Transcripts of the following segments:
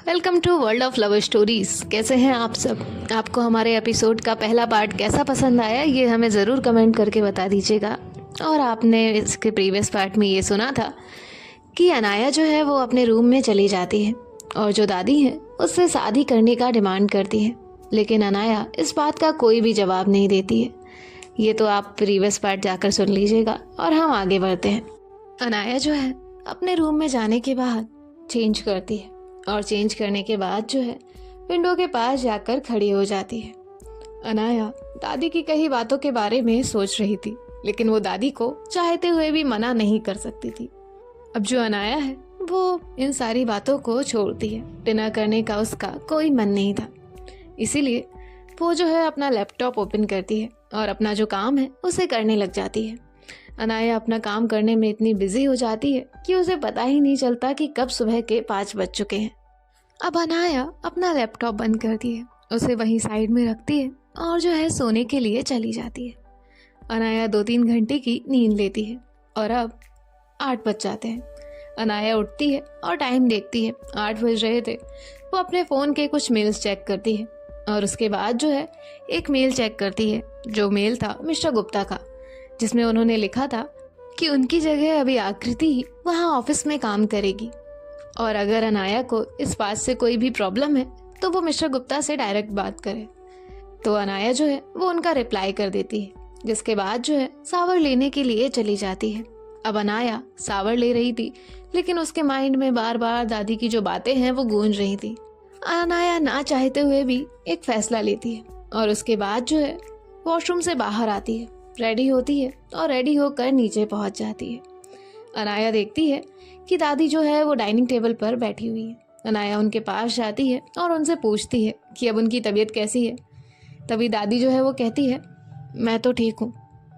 Welcome to world of love stories. कैसे हैं आप सब? आपको हमारे एपिसोड का पहला पार्ट कैसा पसंद आया ये हमें ज़रूर कमेंट करके बता दीजिएगा। और आपने इसके प्रीवियस पार्ट में ये सुना था कि अनाया जो है वो अपने रूम में चली जाती है और जो दादी है उससे शादी करने का डिमांड करती है, लेकिन अनाया इस बात का कोई भी जवाब नहीं देती है। ये तो आप प्रीवियस पार्ट जाकर सुन लीजिएगा और हम आगे बढ़ते हैं। अनाया जो है अपने रूम में जाने के बाद चेंज करती है और चेंज करने के बाद जो है विंडो के पास जाकर खड़ी हो जाती है। अनाया दादी की कई बातों के बारे में सोच रही थी, लेकिन वो दादी को चाहते हुए भी मना नहीं कर सकती थी। अब जो अनाया है वो इन सारी बातों को छोड़ती है। डिनर करने का उसका कोई मन नहीं था, इसीलिए वो जो है अपना लैपटॉप ओपन करती है और अपना जो काम है उसे करने लग जाती है। अनाया अपना काम करने में इतनी बिजी हो जाती है कि उसे पता ही नहीं चलता कि कब सुबह के 5 बज चुके हैं। अब अनाया अपना लैपटॉप बंद करती है, उसे वहीं साइड में रखती है और जो है सोने के लिए चली जाती है। अनाया 2-3 घंटे की नींद लेती है और अब 8 बज जाते हैं। अनाया उठती है और टाइम देखती है, 8 बज रहे थे। वो अपने फ़ोन के कुछ मेल्स चेक करती है और उसके बाद जो है एक मेल चेक करती है, जो मेल था मिस्टर गुप्ता का, जिसमें उन्होंने लिखा था कि उनकी जगह अभी आकृति ही वहाँ ऑफिस में काम करेगी और अगर अनाया को इस बात से कोई भी प्रॉब्लम है तो वो मिस्टर गुप्ता से डायरेक्ट बात करे। तो अनाया जो है वो उनका रिप्लाई कर देती है, जिसके बाद जो है सावर लेने के लिए चली जाती है। अब अनाया सावर ले रही थी, लेकिन उसके माइंड में बार बार दादी की जो बातें हैं वो गूंज रही थी। अनाया ना चाहते हुए भी एक फैसला लेती है और उसके बाद जो है वॉशरूम से बाहर आती है, रेडी होती है और रेडी होकर नीचे पहुंच जाती है। अनाया देखती है कि दादी जो है वो डाइनिंग टेबल पर बैठी हुई है। अनाया उनके पास जाती है और उनसे पूछती है कि अब उनकी तबीयत कैसी है। तभी दादी जो है वो कहती है, मैं तो ठीक हूँ,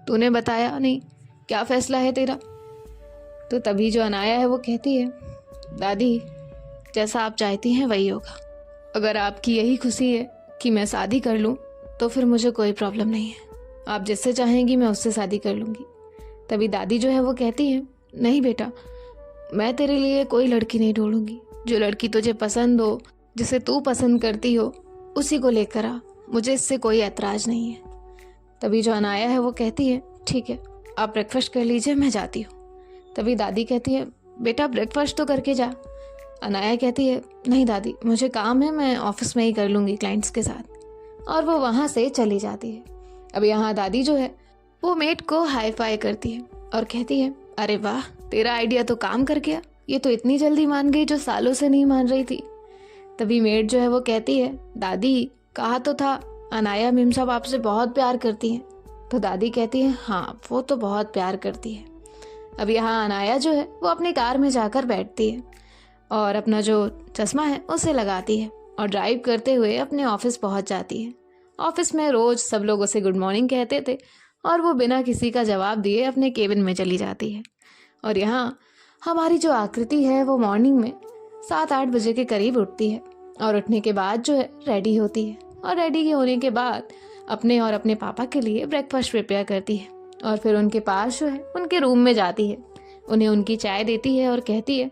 तूने बताया नहीं, क्या फैसला है तेरा? तो तभी जो अनाया है वो कहती है, दादी जैसा आप चाहती हैं वही होगा। अगर आपकी यही खुशी है कि मैं शादी कर लूँ तो फिर मुझे कोई प्रॉब्लम नहीं है, आप जिससे चाहेंगी मैं उससे शादी कर लूँगी। तभी दादी जो है वो कहती है, नहीं बेटा, मैं तेरे लिए कोई लड़की नहीं ढूंढूंगी, जो लड़की तुझे पसंद हो, जिसे तू पसंद करती हो उसी को लेकर आ, मुझे इससे कोई ऐतराज़ नहीं है। तभी जो अनाया है वो कहती है, ठीक है आप ब्रेकफास्ट कर लीजिए, मैं जाती हूँ। तभी दादी कहती है, बेटा ब्रेकफास्ट तो करके जा। अनाया कहती है, नहीं दादी मुझे काम है, मैं ऑफिस में ही कर लूँगी क्लाइंट्स के साथ। और वो वहाँ से चली जाती है। अब यहाँ दादी जो है वो मेट को हाई फाई करती है और कहती है, अरे वाह तेरा आइडिया तो काम कर गया, ये तो इतनी जल्दी मान गई जो सालों से नहीं मान रही थी। तभी मेट जो है वो कहती है, दादी कहा तो था अनाया मेम साहब आपसे बहुत प्यार करती हैं। तो दादी कहती है, हाँ वो तो बहुत प्यार करती है। अब यहाँ अनाया जो है वो अपनी कार में जाकर बैठती है और अपना जो चश्मा है उसे लगाती है और ड्राइव करते हुए अपने ऑफिस पहुँच जाती है। ऑफिस में रोज सब लोग उसे गुड मॉर्निंग कहते थे और वो बिना किसी का जवाब दिए अपने केबिन में चली जाती है। और यहाँ हमारी जो आकृति है वो मॉर्निंग में 7-8 बजे के करीब उठती है और उठने के बाद जो है रेडी होती है और रेडी होने के बाद अपने और अपने पापा के लिए ब्रेकफास्ट प्रिपेयर करती है और फिर उनके पास जो है उनके रूम में जाती है, उन्हें उनकी चाय देती है और कहती है,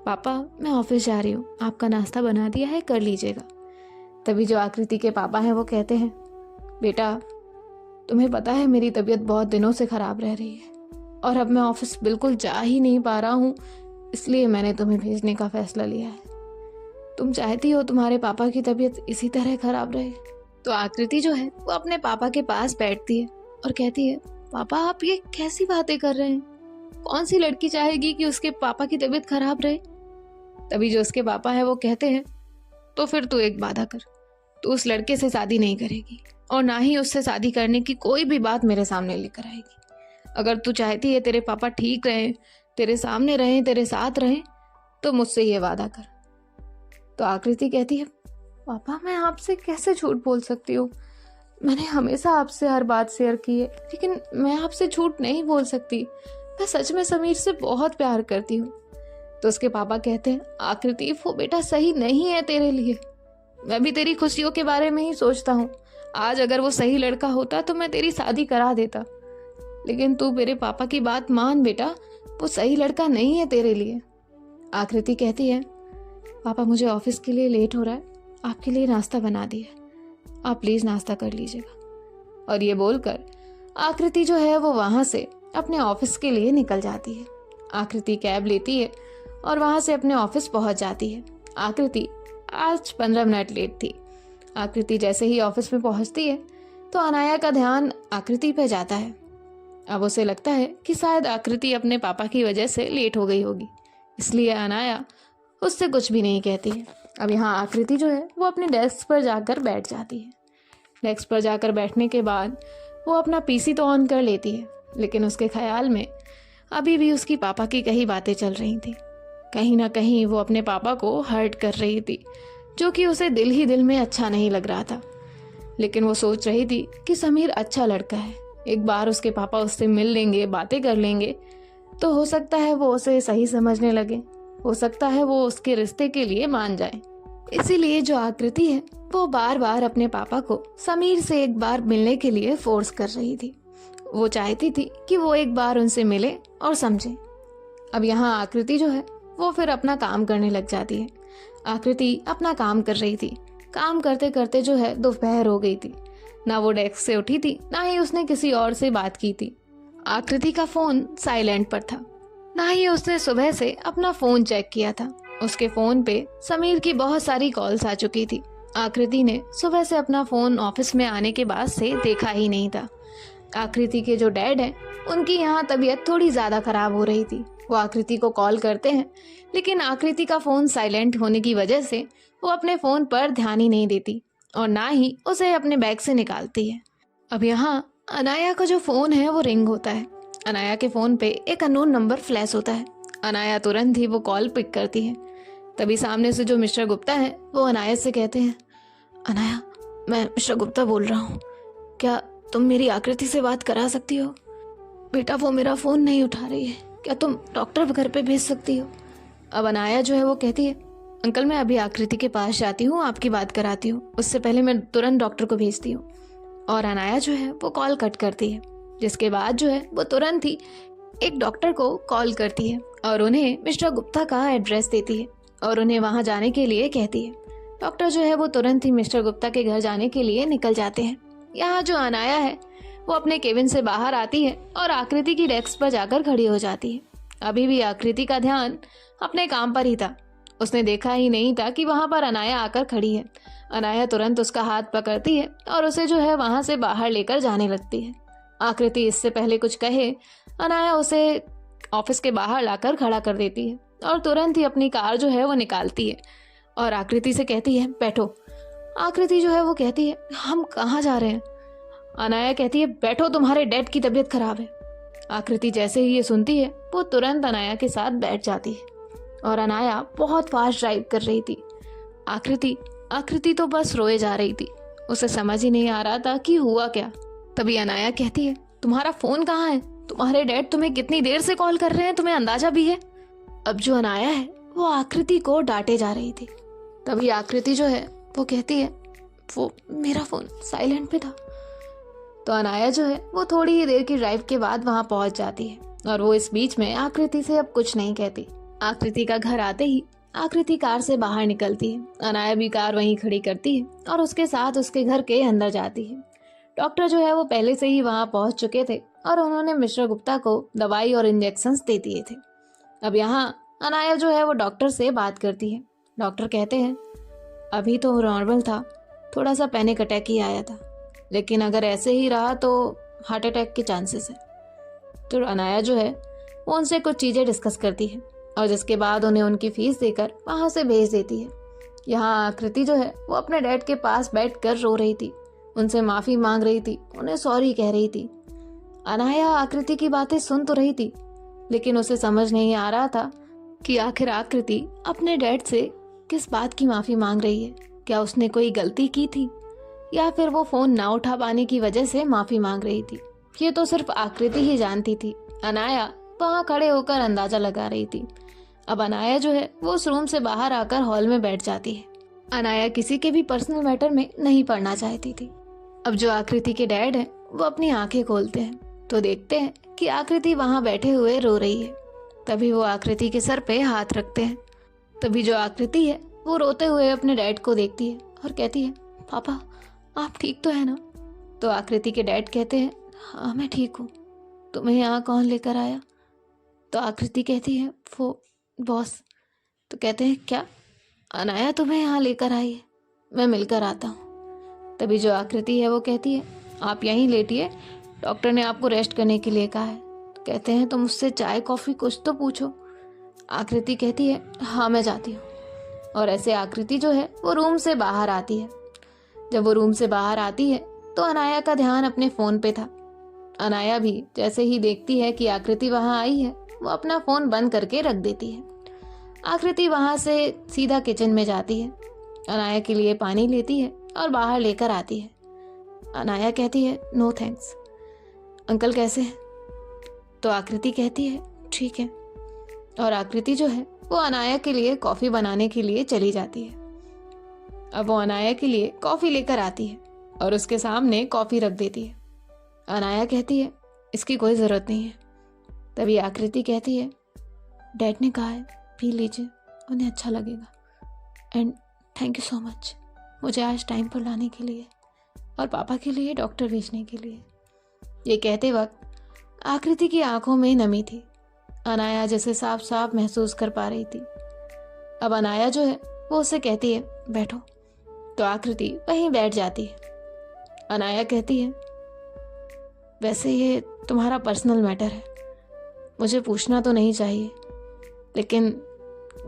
पापा मैं ऑफिस जा रही हूँ, आपका नाश्ता बना दिया है, कर लीजिएगा। तभी जो आकृति के पापा हैं वो कहते हैं, बेटा तुम्हें पता है मेरी तबीयत बहुत दिनों से ख़राब रह रही है और अब मैं ऑफिस बिल्कुल जा ही नहीं पा रहा हूँ, इसलिए मैंने तुम्हें भेजने का फ़ैसला लिया है। तुम चाहती हो तुम्हारे पापा की तबीयत इसी तरह ख़राब रहे? तो आकृति जो है वो अपने पापा के पास बैठती है और कहती है, पापा आप ये कैसी बातें कर रहे हैं? कौन सी लड़की चाहेगी कि उसके पापा की तबीयत ख़राब रहे? तभी जो उसके पापा है वो कहते हैं, तो फिर तू एक वादा कर, तू उस लड़के से शादी नहीं करेगी और ना ही उससे शादी करने की कोई भी बात मेरे सामने लेकर आएगी। अगर तू चाहती है तेरे पापा ठीक रहें, तेरे सामने रहें, तेरे साथ रहें, तो मुझसे ये वादा कर। तो आकृति कहती है, पापा मैं आपसे कैसे झूठ बोल सकती हूँ? मैंने हमेशा आपसे हर बात शेयर की है, लेकिन मैं आपसे झूठ नहीं बोल सकती, मैं सच में समीर से बहुत प्यार करती हूँ। तो उसके पापा कहते हैं, आकृति वो बेटा सही नहीं है तेरे लिए, मैं भी तेरी खुशियों के बारे में ही सोचता हूँ। आज अगर वो सही लड़का होता तो मैं तेरी शादी करा देता, लेकिन तू मेरे पापा की बात मान बेटा, वो सही लड़का नहीं है तेरे लिए। आकृति कहती है, पापा मुझे ऑफिस के लिए लेट हो रहा है, आपके लिए नाश्ता बना दिया, आप प्लीज़ नाश्ता कर लीजिएगा। और ये बोलकर आकृति जो है वो वहाँ से अपने ऑफिस के लिए निकल जाती है। आकृति कैब लेती है और वहाँ से अपने ऑफिस पहुँच जाती है। आकृति आज 15 मिनट लेट थी। आकृति जैसे ही ऑफिस में पहुँचती है तो अनाया का ध्यान आकृति पे जाता है। अब उसे लगता है कि शायद आकृति अपने पापा की वजह से लेट हो गई होगी, इसलिए अनाया उससे कुछ भी नहीं कहती है। अब यहाँ आकृति जो है वो अपने डेस्क पर जाकर बैठ जाती है। डेस्क पर जाकर बैठने के बाद वो अपना पीसी तो ऑन कर लेती है, लेकिन उसके ख्याल में अभी भी उसकी पापा की कई बातें चल रही थी। कहीं ना कहीं वो अपने पापा को हर्ट कर रही थी, जो कि उसे दिल ही दिल में अच्छा नहीं लग रहा था। लेकिन वो सोच रही थी कि समीर अच्छा लड़का है, एक बार उसके पापा उससे मिल लेंगे, बातें कर लेंगे, तो हो सकता है वो उसे सही समझने लगे, हो सकता है वो उसके रिश्ते के लिए मान जाए। इसीलिए जो आकृति है वो बार बार अपने पापा को समीर से एक बार मिलने के लिए फोर्स कर रही थी। वो चाहती थी कि वो एक बार उनसे मिले और समझे। अब यहाँ आकृति जो है वो फिर अपना काम करने लग जाती है। आकृति अपना काम कर रही थी। काम करते करते जो है दोपहर हो गई थी। ना वो डेस्क से उठी थी, ना ही उसने किसी और से बात की थी। आकृति का फोन साइलेंट पर था, ना ही उसने सुबह से अपना फोन चेक किया था। उसके फोन पे समीर की बहुत सारी कॉल्स आ चुकी थी। आकृति ने सुबह से अपना फोन ऑफिस में आने के बाद से देखा ही नहीं था। आकृति के जो डैड हैं उनकी यहाँ तबीयत थोड़ी ज़्यादा खराब हो रही थी। वो आकृति को कॉल करते हैं, लेकिन आकृति का फ़ोन साइलेंट होने की वजह से वो अपने फ़ोन पर ध्यान ही नहीं देती और ना ही उसे अपने बैग से निकालती है। अब यहाँ अनाया का जो फ़ोन है वो रिंग होता है। अनाया के फ़ोन पे एक अननोन नंबर फ्लैश होता है। अनाया तुरंत ही वो कॉल पिक करती है। तभी सामने से जो मिस्टर गुप्ता है वो अनाया से कहते हैं, अनाया, मैं मिस्टर गुप्ता बोल रहा हूँ, क्या तुम मेरी आकृति से बात करा सकती हो? बेटा वो मेरा फ़ोन नहीं उठा रही है, क्या तुम डॉक्टर घर पे भेज सकती हो? अब अनाया जो है वो कहती है, अंकल मैं अभी आकृति के पास जाती हूँ, आपकी बात कराती हूँ, उससे पहले मैं तुरंत डॉक्टर को भेजती हूँ। और अनाया जो है वो कॉल कट करती है, जिसके बाद जो है वो तुरंत ही एक डॉक्टर को कॉल करती है और उन्हें मिस्टर गुप्ता का एड्रेस देती है और उन्हें वहाँ जाने के लिए कहती है। डॉक्टर जो है वो तुरंत ही मिस्टर गुप्ता के घर जाने के लिए निकल जाते हैं। यहाँ जो अनाया है वो अपने केबिन से बाहर आती है और आकृति की डेस्क पर जाकर खड़ी हो जाती है। अभी भी आकृति का ध्यान अपने काम पर ही था। उसने देखा ही नहीं था कि वहाँ पर अनाया आकर खड़ी है। अनाया तुरंत उसका हाथ पकड़ती है और उसे जो है वहाँ से बाहर लेकर जाने लगती है। आकृति इससे पहले कुछ कहे, अनाया उसे ऑफिस के बाहर लाकर खड़ा कर देती है और तुरंत ही अपनी कार जो है वो निकालती है और आकृति से कहती है, बैठो। आकृति जो है वो कहती है, हम कहाँ जा रहे हैं? अनाया कहती है, बैठो, तुम्हारे डैड की तबीयत खराब है। आकृति जैसे ही ये सुनती है वो तुरंत अनाया के साथ बैठ जाती है और अनाया बहुत फास्ट ड्राइव कर रही थी। आकृति तो बस रोए जा रही थी। उसे समझ ही नहीं आ रहा था कि हुआ क्या। तभी अनाया कहती है, तुम्हारा फोन कहाँ है? तुम्हारे डैड तुम्हें कितनी देर से कॉल कर रहे हैं, तुम्हें अंदाजा भी है? अब जो अनाया है वो आकृति को डांटे जा रही थी। तभी आकृति जो है वो कहती है, वो मेरा फोन साइलेंट पे था। तो अनाया जो है वो थोड़ी ही देर की ड्राइव के बाद वहां पहुंच जाती है और वो इस बीच में आकृति से अब कुछ नहीं कहती। आकृति का घर आते ही आकृति कार से बाहर निकलती है। अनाया भी कार वहीं खड़ी करती है और उसके साथ उसके घर के अंदर जाती है। डॉक्टर जो है वो पहले से ही वहां पहुंच चुके थे और उन्होंने मिस्टर गुप्ता को दवाई और इंजेक्शन दे दिए थे। अब यहाँ अनाया जो है वो डॉक्टर से बात करती है। डॉक्टर कहते हैं, अभी तो नॉर्मल था, थोड़ा सा पैनिक अटैक ही आया था, लेकिन अगर ऐसे ही रहा तो हार्ट अटैक के चांसेस है। तो अनाया जो है वो उनसे कुछ चीज़ें डिस्कस करती है और जिसके बाद उन्हें उनकी फीस देकर वहाँ से भेज देती है। यहाँ आकृति जो है वो अपने डैड के पास बैठकर रो रही थी, उनसे माफ़ी मांग रही थी, उन्हें सॉरी कह रही थी। अनाया आकृति की बातें सुन तो रही थी, लेकिन उसे समझ नहीं आ रहा था कि आखिर आकृति अपने डैड से किस बात की माफ़ी मांग रही है। क्या उसने कोई गलती की थी या फिर वो फ़ोन ना उठा पाने की वजह से माफ़ी मांग रही थी? ये तो सिर्फ आकृति ही जानती थी। अनाया वहाँ खड़े होकर अंदाज़ा लगा रही थी। अब अनाया जो है वो उस रूम से बाहर आकर हॉल में बैठ जाती है। अनाया किसी के भी पर्सनल मैटर में नहीं पड़ना चाहती थी। अब जो आकृति के डैड हैं वो अपनी आंखें खोलते हैं तो देखते हैं कि आकृति वहाँ बैठे हुए रो रही है। तभी वो आकृति के सर पे हाथ रखते हैं। तभी जो आकृति है वो रोते हुए अपने डैड को देखती है और कहती है, पापा आप ठीक तो है ना? तो आकृति के डैड कहते हैं, हाँ मैं ठीक हूँ। तुम्हें यहाँ कौन लेकर आया? तो आकृति कहती है, वो बॉस। तो कहते हैं, क्या अनाया तुम्हें यहाँ लेकर आई है? मैं मिलकर आता हूँ। तभी जो आकृति है वो कहती है, आप यहीं लेटिए, डॉक्टर ने आपको रेस्ट करने के लिए कहा है। तो कहते हैं, तो मुझसे चाय कॉफ़ी कुछ तो पूछो। आकृति कहती है, हाँ मैं जाती हूँ। और ऐसे आकृति जो है वो रूम से बाहर आती है। जब वो रूम से बाहर आती है तो अनाया का ध्यान अपने फ़ोन पे था। अनाया भी जैसे ही देखती है कि आकृति वहाँ आई है, वो अपना फ़ोन बंद करके रख देती है। आकृति वहाँ से सीधा किचन में जाती है, अनाया के लिए पानी लेती है और बाहर लेकर आती है। अनाया कहती है, नो थैंक्स। अंकल कैसे हैं? तो आकृति कहती है, ठीक है। और आकृति जो है वो अनाया के लिए कॉफ़ी बनाने के लिए चली जाती है। अब वो अनाया के लिए कॉफ़ी लेकर आती है और उसके सामने कॉफ़ी रख देती है। अनाया कहती है, इसकी कोई ज़रूरत नहीं है। तभी आकृति कहती है, डैड ने कहा है पी लीजिए, उन्हें अच्छा लगेगा। And thank you so much मुझे आज टाइम पर लाने के लिए और पापा के लिए डॉक्टर भेजने के लिए। ये कहते वक्त आकृति की आंखों में नमी थी। अनाया जैसे साफ साफ महसूस कर पा रही थी। अब अनाया जो है वो उसे कहती है, बैठो। तो आकृति वहीं बैठ जाती है। अनाया कहती है, वैसे ये तुम्हारा पर्सनल मैटर है, मुझे पूछना तो नहीं चाहिए, लेकिन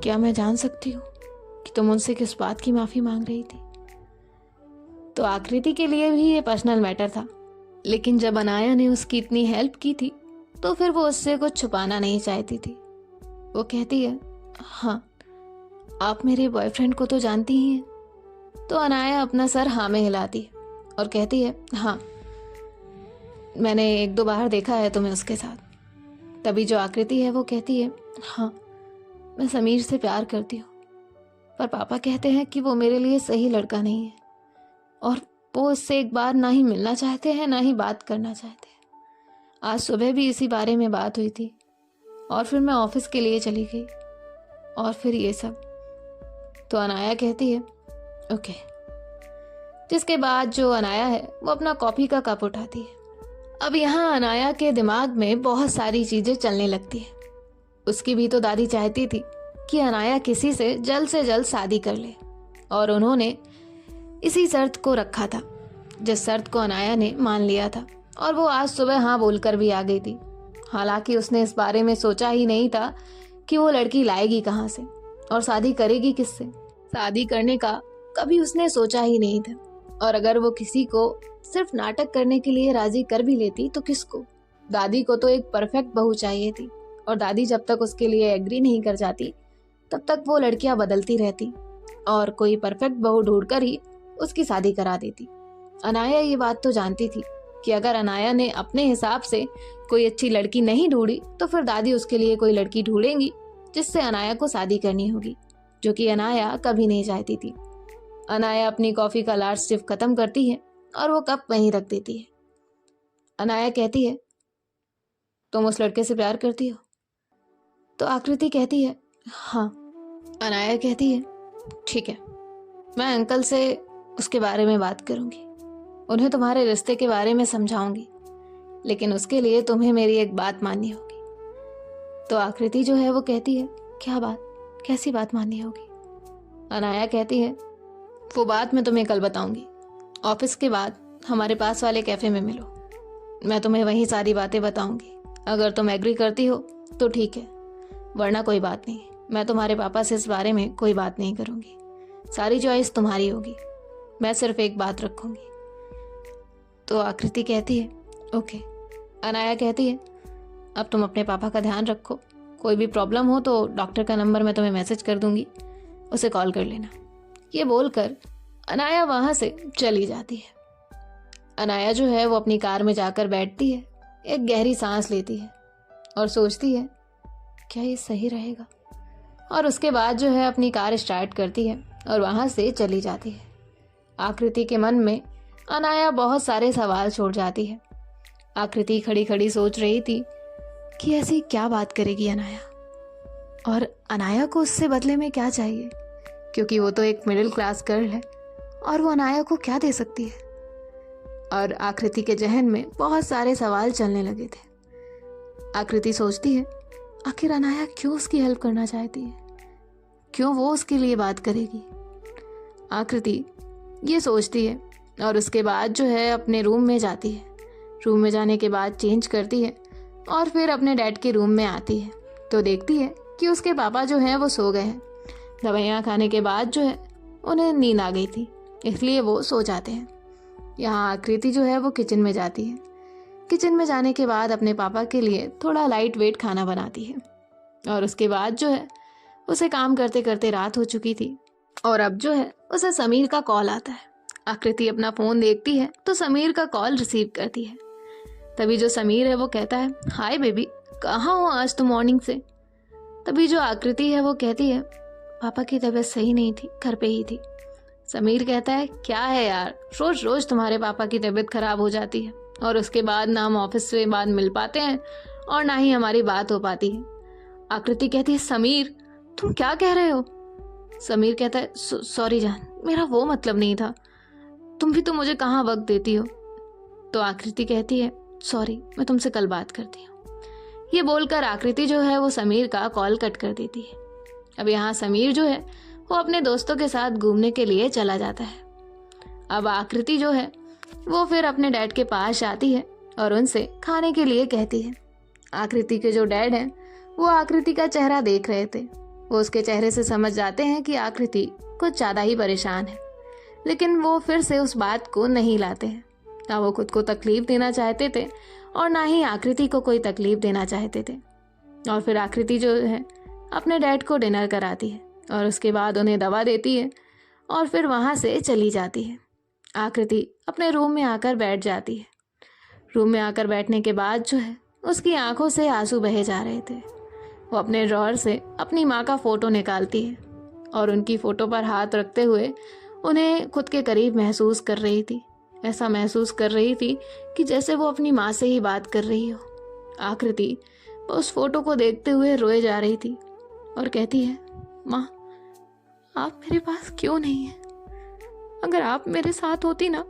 क्या मैं जान सकती हूँ कि तुम उनसे किस बात की माफ़ी मांग रही थी? तो आकृति के लिए भी ये पर्सनल मैटर था, लेकिन जब अनाया ने उसकी इतनी हेल्प की थी तो फिर वो उससे कुछ छुपाना नहीं चाहती थी। वो कहती है, हाँ आप मेरे बॉयफ्रेंड को तो जानती ही हैं। तो अनाया अपना सर हाँ में हिलाती है और कहती है, हाँ मैंने एक दो बार देखा है तुम्हें उसके साथ। तभी जो आकृति है वो कहती है, हाँ मैं समीर से प्यार करती हूँ, पर पापा कहते हैं कि वो मेरे लिए सही लड़का नहीं है और वो उससे एक बार ना ही मिलना चाहते हैं ना ही बात करना चाहते हैं। आज सुबह भी इसी बारे में बात हुई थी और फिर मैं ऑफिस के लिए चली गई और फिर ये सब। तो अनाया कहती है, ओके। जिसके बाद जो अनाया है वो अपना कॉफ़ी का कप उठाती है। अब यहाँ अनाया के दिमाग में बहुत सारी चीज़ें चलने लगती है। उसकी भी तो दादी चाहती थी कि अनाया किसी से जल्द शादी कर ले और उन्होंने इसी शर्त को रखा था, जिस शर्त को अनाया ने मान लिया था और वो आज सुबह हाँ बोलकर भी आ गई थी। हालांकि उसने इस बारे में सोचा ही नहीं था कि वो लड़की लाएगी कहाँ से और शादी करेगी किससे। शादी करने का कभी उसने सोचा ही नहीं था, और अगर वो किसी को सिर्फ नाटक करने के लिए राजी कर भी लेती तो किसको? दादी को तो एक परफेक्ट बहू चाहिए थी, और दादी जब तक उसके लिए एग्री नहीं कर जाती तब तक वो लड़कियां बदलती रहती और कोई परफेक्ट बहू ढूंढकर ही उसकी शादी करा देती। अनाया ये बात तो जानती थी कि अगर अनाया ने अपने हिसाब से कोई अच्छी लड़की नहीं ढूंढी तो फिर दादी उसके लिए कोई लड़की ढूंढेंगी जिससे अनाया को शादी करनी होगी, जो कि अनाया कभी नहीं चाहती थी। अनाया अपनी कॉफ़ी का लार्ज सिर्फ ख़त्म करती है और वो कप वहीं रख देती है। अनाया कहती है, तुम उस लड़के से प्यार करती हो? तो आकृति कहती है, हाँ। अनाया कहती है, ठीक है, मैं अंकल से उसके बारे में बात करूंगी, उन्हें तुम्हारे रिश्ते के बारे में समझाऊंगी, लेकिन उसके लिए तुम्हें मेरी एक बात माननी होगी। तो आकृति जो है वो कहती है, क्या बात? कैसी बात माननी होगी? अनाया कहती है, वो बात मैं तुम्हें कल बताऊंगी। ऑफिस के बाद हमारे पास वाले कैफ़े में मिलो, मैं तुम्हें वहीं सारी बातें बताऊंगी। अगर तुम एग्री करती हो तो ठीक है, वरना कोई बात नहीं। मैं तुम्हारे पापा से इस बारे में कोई बात नहीं करूंगी, सारी चॉइस तुम्हारी होगी, मैं सिर्फ एक बात रखूंगी। तो आकृति कहती है, ओके। अनाया कहती है, अब तुम अपने पापा का ध्यान रखो, कोई भी प्रॉब्लम हो तो डॉक्टर का नंबर मैं तुम्हें मैसेज कर दूंगी, उसे कॉल कर लेना। ये बोलकर अनाया वहाँ से चली जाती है। अनाया जो है वो अपनी कार में जाकर बैठती है, एक गहरी सांस लेती है और सोचती है, क्या ये सही रहेगा? और उसके बाद जो है अपनी कार स्टार्ट करती है और वहाँ से चली जाती है। आकृति के मन में अनाया बहुत सारे सवाल छोड़ जाती है। आकृति खड़ी खड़ी सोच रही थी कि ऐसी क्या बात करेगी अनाया, और अनाया को उससे बदले में क्या चाहिए? क्योंकि वो तो एक मिडिल क्लास गर्ल है और वो अनाया को क्या दे सकती है। और आकृति के जहन में बहुत सारे सवाल चलने लगे थे। आकृति सोचती है आखिर अनाया क्यों उसकी हेल्प करना चाहती है, क्यों वो उसके लिए बात करेगी। आकृति ये सोचती है और उसके बाद जो है अपने रूम में जाती है। रूम में जाने के बाद चेंज करती है और फिर अपने डैड के रूम में आती है तो देखती है कि उसके पापा जो हैं वो सो गए हैं। दवाइयाँ खाने के बाद जो है उन्हें नींद आ गई थी, इसलिए वो सो जाते हैं। यहाँ आकृति जो है वो किचन में जाती है। किचन में जाने के बाद अपने पापा के लिए थोड़ा लाइट वेट खाना बनाती है और उसके बाद जो है उसे काम करते करते रात हो चुकी थी और अब जो है उसे समीर का कॉल आता है। आकृति अपना फ़ोन देखती है तो समीर का कॉल रिसीव करती है। तभी जो समीर है वो कहता है हाय बेबी, कहाँ हो आज तो मॉर्निंग से। तभी जो आकृति है वो कहती है पापा की तबीयत सही नहीं थी, घर पे ही थी। समीर कहता है क्या है यार, रोज रोज तुम्हारे पापा की तबीयत खराब हो जाती है और उसके बाद ना हम ऑफिस से बाद मिल पाते हैं और ना ही हमारी बात हो पाती है। आकृति कहती है समीर तुम क्या कह रहे हो। समीर कहता है सॉरी जान, मेरा वो मतलब नहीं था, तुम भी तो मुझे कहाँ वक्त देती हो। तो आकृति कहती है सॉरी, मैं तुमसे कल बात करती हूँ। ये बोलकर आकृति जो है वो समीर का कॉल कट कर देती है। अब यहाँ समीर जो है वो अपने दोस्तों के साथ घूमने के लिए चला जाता है। अब आकृति जो है वो फिर अपने डैड के पास आती है और उनसे खाने के लिए कहती है। आकृति के जो डैड हैं वो आकृति का चेहरा देख रहे थे। वो उसके चेहरे से समझ जाते हैं कि आकृति कुछ ज़्यादा ही परेशान है, लेकिन वो फिर से उस बात को नहीं लाते हैं। ना वो खुद को तकलीफ देना चाहते थे और ना ही आकृति को कोई तकलीफ देना चाहते थे। और फिर आकृति जो है अपने डैड को डिनर कराती है और उसके बाद उन्हें दवा देती है और फिर वहाँ से चली जाती है। आकृति अपने रूम में आकर बैठ जाती है। रूम में आकर बैठने के बाद जो है उसकी आंखों से आंसू बहे जा रहे थे। वो अपने ड्रॉअर से अपनी माँ का फ़ोटो निकालती है और उनकी फ़ोटो पर हाथ रखते हुए उन्हें खुद के करीब महसूस कर रही थी। ऐसा महसूस कर रही थी कि जैसे वो अपनी माँ से ही बात कर रही हो। आकृति उस फोटो को देखते हुए रोए जा रही थी और कहती है माँ, आप मेरे पास क्यों नहीं हैं? अगर आप मेरे साथ होती ना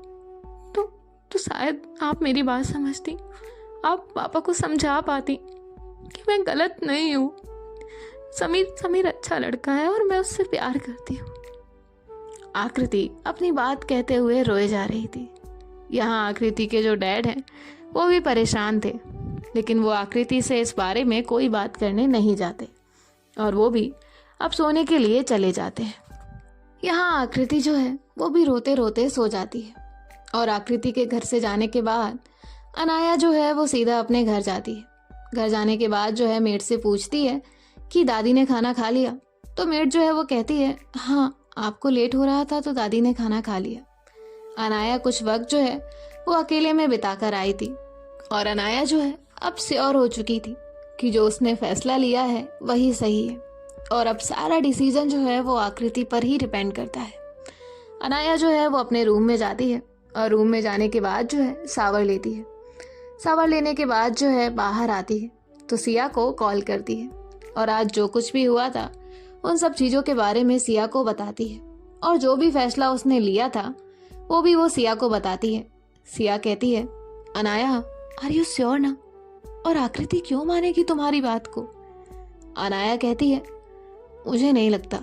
तो शायद आप मेरी बात समझती, आप पापा को समझा पाती कि मैं गलत नहीं हूँ। समीर अच्छा लड़का है और मैं उससे प्यार करती हूँ। आकृति अपनी बात कहते हुए रोए जा रही थी। यहाँ आकृति के जो डैड हैं वो भी परेशान थे, लेकिन वो आकृति से इस बारे में कोई बात करने नहीं जाते और वो भी अब सोने के लिए चले जाते हैं। यहाँ आकृति जो है वो भी रोते रोते सो जाती है और आकृति के घर से जाने के बाद अनाया जो है वो सीधा अपने घर जाती है। घर जाने के बाद जो है मेड से पूछती है कि दादी ने खाना खा लिया। तो मेड जो है वो कहती है हाँ, आपको लेट हो रहा था तो दादी ने खाना खा लिया। अनाया कुछ वक्त जो है वो अकेले में बिताकर आई थी और अनाया जो है अब श्योर हो चुकी थी कि जो उसने फैसला लिया है वही सही है और अब सारा डिसीजन जो है वो आकृति पर ही डिपेंड करता है। अनाया जो है वो अपने रूम में जाती है और रूम में जाने के बाद जो है शावर लेती है। शावर लेने के बाद जो है बाहर आती है तो सिया को कॉल करती है और आज जो कुछ भी हुआ था उन सब चीज़ों के बारे में सिया को बताती है और जो भी फैसला उसने लिया था वो भी वो सिया को बताती है। सिया कहती है अनाया, आर यू श्योर ना? और आकृति क्यों मानेगी तुम्हारी बात को? अनाया कहती है मुझे नहीं लगता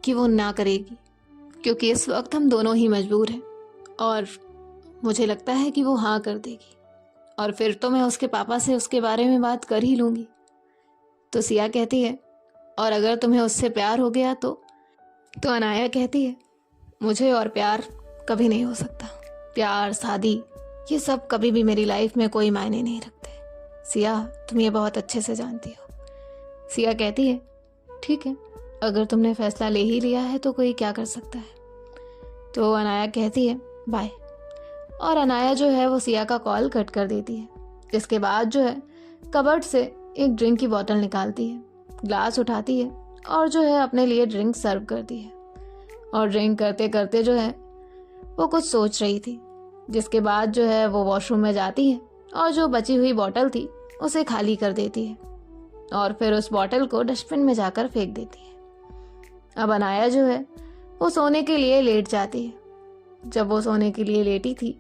कि वो ना करेगी, क्योंकि इस वक्त हम दोनों ही मजबूर हैं और मुझे लगता है कि वो हाँ कर देगी और फिर तो मैं उसके पापा से उसके बारे में बात कर ही लूँगी। तो सिया कहती है और अगर तुम्हें उससे प्यार हो गया तो अनाया कहती है मुझे और प्यार कभी नहीं हो सकता। प्यार, शादी, ये सब कभी भी मेरी लाइफ में कोई मायने नहीं रखते। सिया, तुम ये बहुत अच्छे से जानती हो। सिया कहती है ठीक है, अगर तुमने फैसला ले ही लिया है तो कोई क्या कर सकता है। तो अनाया कहती है बाय और अनाया जो है वो सिया का कॉल कट कर देती है। इसके बाद जो है कबर्ड से एक ड्रिंक की बोतल निकालती है, ग्लास उठाती है और जो है अपने लिए ड्रिंक सर्व करती है और ड्रिंक करते करते जो है वो कुछ सोच रही थी। जिसके बाद जो है वो वॉशरूम में जाती है और जो बची हुई बोतल थी उसे खाली कर देती है और फिर उस बोतल को डस्टबिन में जाकर फेंक देती है। अब अनाया जो है वो सोने के लिए लेट जाती है। जब वो सोने के लिए लेटी थी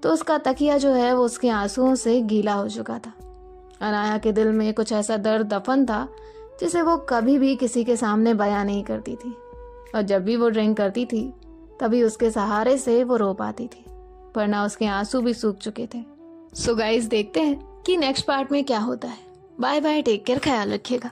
तो उसका तकिया जो है वो उसके आंसुओं से गीला हो चुका था। अनाया के दिल में कुछ ऐसा दर्द दफन था जिसे वो कभी भी किसी के सामने बयां नहीं करती थी, और जब भी वो ड्रिंक करती थी तभी उसके सहारे से वो रो पाती थी, वरना उसके आंसू भी सूख चुके थे। सो गाइस, देखते हैं कि नेक्स्ट पार्ट में क्या होता है। बाय बाय, टेक केयर, ख्याल रखिएगा।